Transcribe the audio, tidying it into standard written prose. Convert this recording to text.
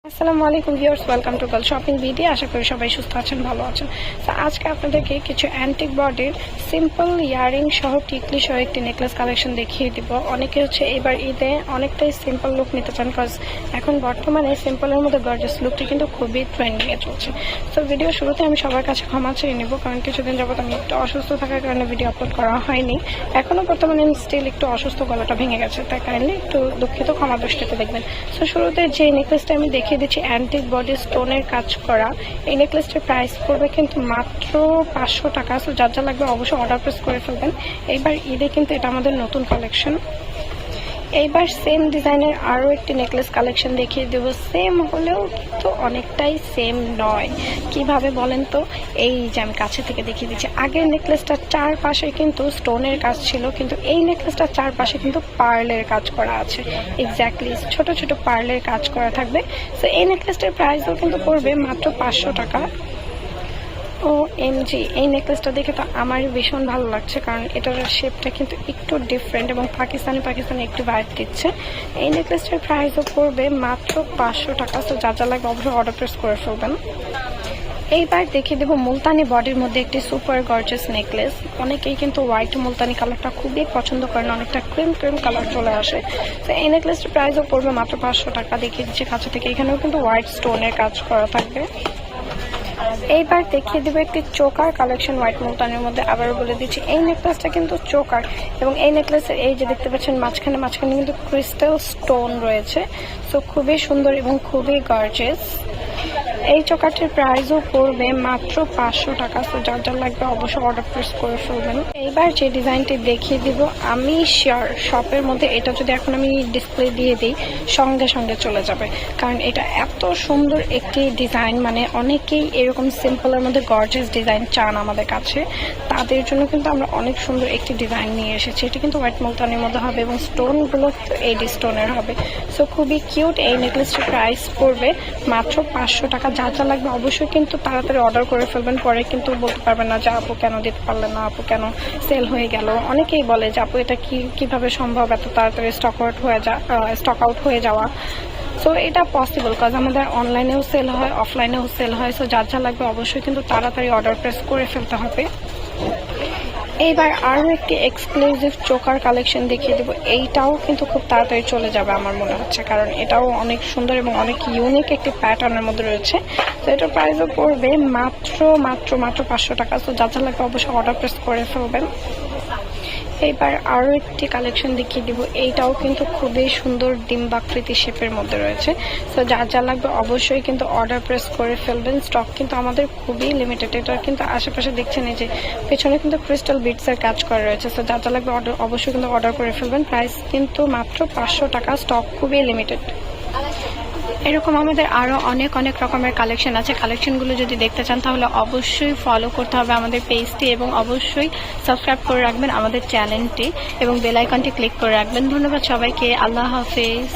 আসসালামু আলাইকুম viewers, welcome to girl shopping video. আশা করি সবাই সুস্থ আছেন, ভালো আছেন। তো আজকে আপনাদেরকে কিছু অ্যান্টিক বডির সিম্পল ইয়ারিং সহ টিকলি সহ একটি নেকলেস কালেকশন দেখিয়ে দিব। অনেকে এবার ঈদে অনেকটাই সিম্পল লুক নিতে চান, কজ এখন বর্তমানে সিম্পলের মধ্যে গর্জিয়াস লুকটি কিন্তু খুবই ট্রেন্ডিংয়ে চলছে। তো ভিডিও শুরুতে আমি সবার কাছে ক্ষমা চেয়ে নেব, কারণ কিছুদিন যাবত আমি একটু অসুস্থ থাকার কারণে ভিডিও আপলোড করা হয়নি। এখনও বর্তমানে স্টিল একটু অসুস্থ, গলাটা ভেঙে গেছে, তাই কাইন্ডলি একটু দুঃখিত, ক্ষমা দৃষ্টিতে দেখবেন। তো শুরুতে যে নেকলেসটা আমি দেখিয়ে দিচ্ছি অ্যান্টিক বডি স্টোনের কাজ করা, এই নেকলেসটির প্রাইস পড়বে কিন্তু মাত্র 500 টাকা। সো যার যা লাগবে অবশ্যই অর্ডার প্রেস করে ফেলবেন। এইবার ঈদে কিন্তু এটা আমাদের নতুন কালেকশন। এইবার সেম ডিজাইনের আরও একটি নেকলেস কালেকশন দেখিয়ে দেব। সেম হলেও কিন্তু অনেকটাই সেম নয়। কিভাবে বলেন তো? এই যে আমি কাছে থেকে দেখিয়ে দিচ্ছি। আগের নেকলেসটার চারপাশে কিন্তু স্টোনের কাজ ছিল, কিন্তু এই নেকলেসটার চারপাশে কিন্তু পার্লের কাজ করা আছে। এক্স্যাক্টলি ছোট ছোট পার্লের কাজ করা থাকবে। সো এই নেকলেসটার প্রাইসও কিন্তু পড়বে মাত্র 500 টাকা। ও এমজি, এই নেকলেসটা দেখে তো আমারই ভীষণ ভালো লাগছে, কারণ এটার শেপটা কিন্তু একটু ডিফারেন্ট এবং পাকিস্তানি একটু ভাইব দিচ্ছে। এই নেকলেসটার প্রাইসও পড়বে মাত্র 500 টাকা। তো যা যা লাগবে অবশ্যই অর্ডার প্রেস করে ফেলবেন। এইবার দেখিয়ে দেবো মুলতানি বডির মধ্যে একটি সুপার গর্জিয়াস নেকলেস। অনেকেই কিন্তু হোয়াইট মুলতানি কালারটা খুবই পছন্দ করেন, অনেকটা ক্রিম কালার চলে আসে। তো এই নেকলেসটার প্রাইসও পড়বে মাত্র 500 টাকা। দেখিয়ে দিচ্ছি কাছে থেকে, এখানেও কিন্তু হোয়াইট স্টোনের কাজ করা থাকবে। এইবার দেখিয়ে দেবো একটি চোকার কালেকশন হোয়াইট মুলতানের মধ্যে। আবারও বলে দিচ্ছি এই নেকলেসটা কিন্তু চোকার, এবং এই নেকলেসের এই যে দেখতে পাচ্ছেন মাঝখানে কিন্তু ক্রিস্টাল স্টোন রয়েছে। সো খুবই সুন্দর এবং খুবই গর্জিয়াস। এই চোকারটির প্রাইসও পড়বে মাত্র 500 টাকা। সো যার যার লাগবে অবশ্যই অর্ডার প্রেস করে ফেলবেন। এইবার যে ডিজাইনটি দেখিয়ে দিব, আমি শিওর শপের মধ্যে এটা যদি এখন আমি ডিসপ্লে দিয়ে দিই সঙ্গে সঙ্গে চলে যাবে, কারণ এটা এত সুন্দর একটি ডিজাইন। মানে অনেকেই এরকম সিম্পলের মধ্যে গর্জিয়াস ডিজাইন চান আমাদের কাছে, তাদের জন্য কিন্তু আমরা অনেক সুন্দর একটি ডিজাইন নিয়ে এসেছি। এটা কিন্তু হোয়াইট মুলতানির মধ্যে হবে এবং স্টোনগুলো এডি স্টোনের হবে। সো খুবই কিউট। এই নেকলেসটির প্রাইস পড়বে মাত্র 500 টাকা। যা যা লাগবে অবশ্যই কিন্তু তাড়াতাড়ি অর্ডার করে ফেলবেন, পরে কিন্তু বলতে পারবেন না যে আপু কেন দিতে পারলেন না, আপু কেন সেল হয়ে গেল। অনেকেই বলে যে আপু এটা কিভাবে সম্ভব এত তাড়াতাড়ি স্টক আউট হয়ে যাওয়া। সো এটা পসিবল, কজ আমাদের অনলাইনেও সেল হয়, অফলাইনেও সেল হয়। সো যার যা লাগবে অবশ্যই কিন্তু তাড়াতাড়ি অর্ডার প্রেস করে ফেলতে হবে। এইবার আরও একটি এক্সক্লুসিভ চোকার কালেকশন দেখিয়ে দেবো। এইটাও কিন্তু খুব তাড়াতাড়ি চলে যাবে আমার মনে হচ্ছে, কারণ এটাও অনেক সুন্দর এবং অনেক ইউনিক একটি প্যাটার্নের মধ্যে রয়েছে। তো এটার প্রাইসও পড়বে মাত্র 500 টাকা। সো যা যা লাগবে অবশ্যই অর্ডার প্রেস করে ফেলবেন। এইবার আরও একটি কালেকশন দেখিয়ে দিব। এইটাও কিন্তু খুবই সুন্দর ডিম্বাকৃতি শেপের মধ্যে রয়েছে। সো যা যা লাগবে অবশ্যই কিন্তু অর্ডার প্রেস করে ফেলবেন। স্টক কিন্তু আমাদের খুবই লিমিটেড। এটার কিন্তু আশেপাশে দেখছেন এই যে পেছনে কিন্তু ক্রিস্টাল বিটসের কাজ করা রয়েছে। সো যা যা লাগবে অবশ্যই কিন্তু অর্ডার করে ফেলবেন। প্রাইস কিন্তু মাত্র 500 টাকা। স্টক খুবই লিমিটেড। এরকম আমাদের আরও অনেক রকমের কালেকশন আছে। কালেকশনগুলো যদি দেখতে চান তাহলে অবশ্যই ফলো করতে হবে আমাদের পেজটি, এবং অবশ্যই সাবস্ক্রাইব করে রাখবেন আমাদের চ্যানেলটি এবং বেল আইকনটি ক্লিক করে রাখবেন। ধন্যবাদ সবাইকে। আল্লাহ হাফেজ।